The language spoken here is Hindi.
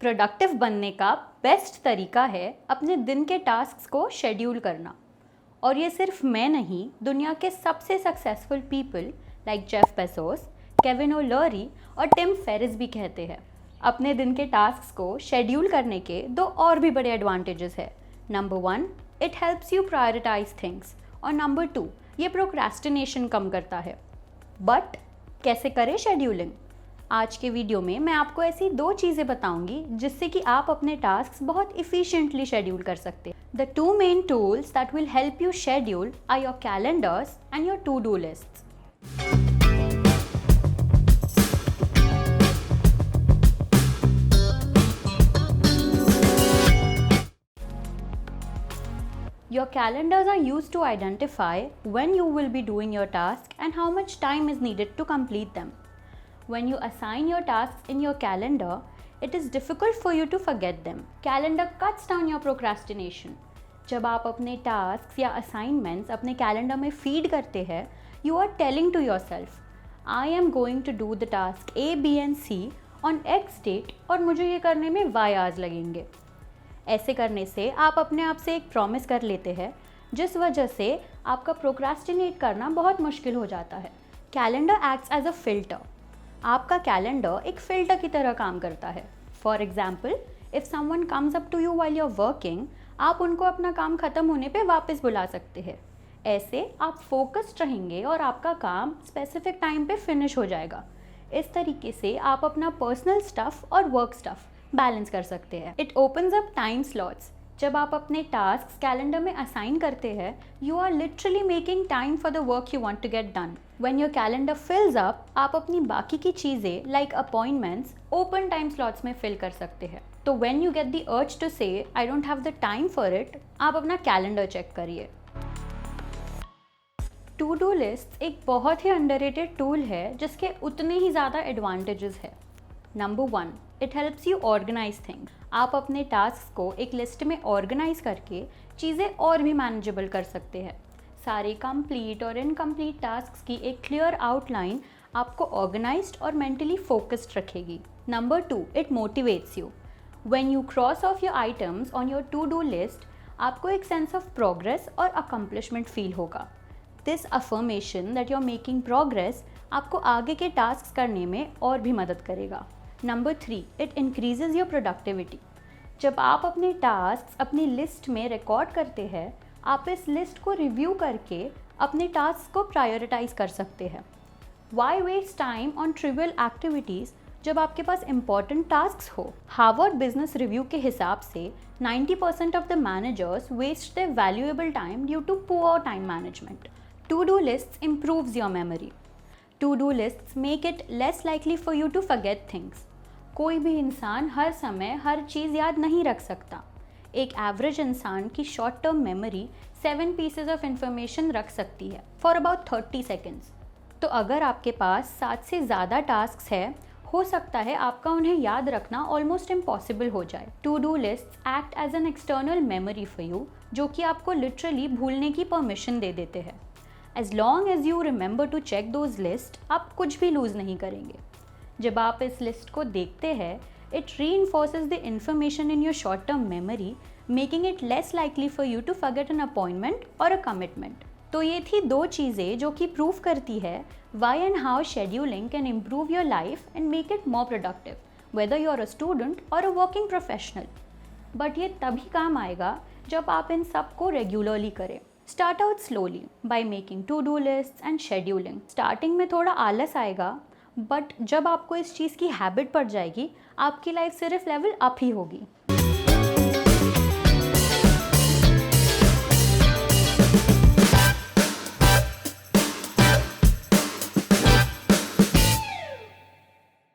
प्रोडक्टिव बनने का बेस्ट तरीका है अपने दिन के टास्क्स को शेड्यूल करना। और ये सिर्फ मैं नहीं, दुनिया के सबसे successful people like Jeff Bezos, Kevin O'Leary और टिम फेरिस भी कहते हैं। अपने दिन के टास्क्स को शेड्यूल करने के दो और भी बड़े एडवांटेजेस है। Number 1, it helps you prioritise things, और नंबर 2, ये प्रोक्रेस्टिनेशन कम करता है। बट कैसे करें शेड्यूलिंग? आज के वीडियो में मैं आपको ऐसी दो चीज़ें बताऊंगी जिससे कि आप अपने टास्क बहुत इफिशिएंटली शेड्यूल कर सकते हैं। The two main tools that will help you schedule are your calendars and your to do lists. Your calendars are used to identify when you will be doing your task and how much time is needed to complete them. When you assign your tasks in your calendar, it is difficult for you to forget them. Calendar cuts down your procrastination. जब आप अपने tasks या assignments अपने calendar में feed करते हैं, you are telling to yourself, I am going to do the task A, B and C on X date और मुझे ये करने में Y hours लगेंगे। ऐसे करने से आप अपने आप से एक प्रॉमिस कर लेते हैं, जिस वजह से आपका प्रोक्रास्टिनेट करना बहुत मुश्किल हो जाता है। Calendar acts as a filter. आपका कैलेंडर एक फिल्टर की तरह काम करता है। For example, if someone comes up to you while you are working, आप उनको अपना काम ख़त्म होने पे वापस बुला सकते हैं। ऐसे आप फोकस्ड रहेंगे और आपका काम स्पेसिफिक टाइम पे फिनिश हो जाएगा। इस तरीके से आप अपना पर्सनल स्टफ़ और वर्क स्टफ़ बैलेंस कर सकते हैं। It opens up time slots. जब आप अपने टास्क कैलेंडर में असाइन करते हैं, you are literally making time for the work you want to get done. When your calendar fills up, आप अपनी बाकी की चीज़ें like appointments open time slots में फिल कर सकते हैं। तो when you get the urge to say I don't have the time for it, आप अपना कैलेंडर चेक करिए। टू डू लिस्ट एक बहुत ही अंडररेटेड टूल है जिसके उतने ही ज़्यादा एडवांटेजेस है। Number 1, it helps you organise things. आप अपने टास्क को एक लिस्ट में ऑर्गेनाइज करके चीज़ें और भी मैनेजेबल कर सकते हैं। सारे कंप्लीट और इनकम्प्लीट टास्क की एक क्लियर आउटलाइन आपको ऑर्गेनाइज्ड और मेंटली फोकस्ड रखेगी। Number 2, it motivates you. When you cross off your items on your to do list, आपको एक सेंस ऑफ प्रोग्रेस और अकम्पलिशमेंट फील होगा। This affirmation that you are making progress आपको आगे के टास्क करने में और भी मदद करेगा। Number 3, it increases your productivity. जब आप अपने टास्क अपनी लिस्ट में रिकॉर्ड करते हैं, आप इस लिस्ट को रिव्यू करके अपने टास्क को प्रायोरिटाइज कर सकते हैं। Why waste time on trivial activities जब आपके पास इंपॉर्टेंट टास्क हो? हार्वर्ड बिजनेस रिव्यू के हिसाब से 90% of the managers waste their valuable time due to poor time management. To do list improves your memory. To-do lists make it less likely for you to forget things. कोई भी इंसान हर समय हर चीज़ याद नहीं रख सकता। एक एवरेज इंसान की short term memory 7 pieces of information रख सकती है फॉर अबाउट 30 सेकेंड्स। तो अगर आपके पास 7 से ज़्यादा टास्क है, हो सकता है आपका उन्हें याद रखना ऑलमोस्ट इम्पॉसिबल हो जाए। To do list act as an external memory for you, जो कि आपको लिटरली भूलने की परमिशन दे देते हैं। As long as you remember to check those lists, आप कुछ भी लूज़ नहीं करेंगे। जब आप इस लिस्ट को देखते हैं, it reinforces the information in your short-term memory, making it less likely for you to forget an appointment or a commitment. तो ये थी दो चीज़ें जो कि प्रूव करती है why and how scheduling can improve your life and make it more productive, whether you're a student or a working professional. But ये तभी काम आएगा जब आप इन सब को रेगुलरली करें। Start out slowly by making to-do lists and scheduling. Starting में थोड़ा आलस आएगा, बट जब आपको इस चीज़ की हैबिट पड़ जाएगी, आपकी लाइफ सिर्फ लेवल अप ही होगी।